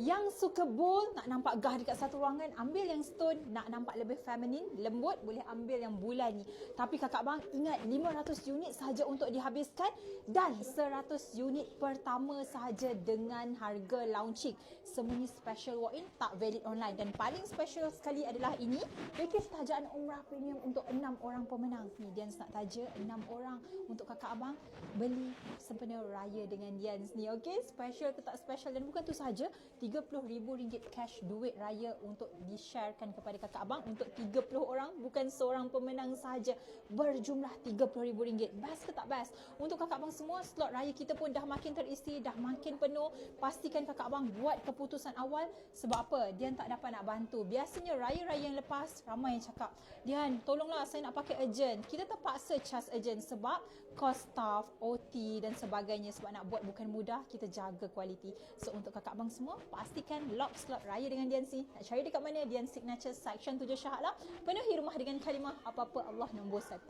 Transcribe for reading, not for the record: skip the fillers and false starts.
Yang suka bold, nak nampak gah dekat satu ruangan, ambil yang stone. Nak nampak lebih feminin, lembut, boleh ambil yang bulan ni. Tapi kakak bang ingat 500 unit sahaja untuk dihabiskan dan 100 unit pertama sahaja dengan harga launching. Semua ni special walk-in, tak valid online. Dan paling special sekali adalah ini, package tajaan umrah premium untuk 6 orang pemenang. Ni Dians nak taja 6 orang untuk kakak abang beli sempena raya dengan Dians ni. Okey, special ke tak special, dan bukan tu sahaja, RM30,000 cash duit raya untuk di-sharekan kepada kakak abang untuk 30 orang, bukan seorang pemenang sahaja, berjumlah RM30,000. Best ke tak best? Untuk kakak abang semua, slot raya kita pun dah makin terisi, dah makin penuh. Pastikan kakak abang buat keputusan awal. Sebab apa? Dian tak dapat nak bantu. Biasanya raya-raya yang lepas, ramai yang cakap, Dian, tolonglah saya nak pakai urgent. Kita terpaksa charge urgent sebab cost staff, OT dan sebagainya. Sebab nak buat bukan mudah, kita jaga kualiti. So untuk kakak abang semua, pastikan lock slot raya dengan Dian C. Nak cari dekat mana? Dian Signature Section 7 Shah Alam. Penuhi rumah dengan kalimah apa-apa Allah nombor 1.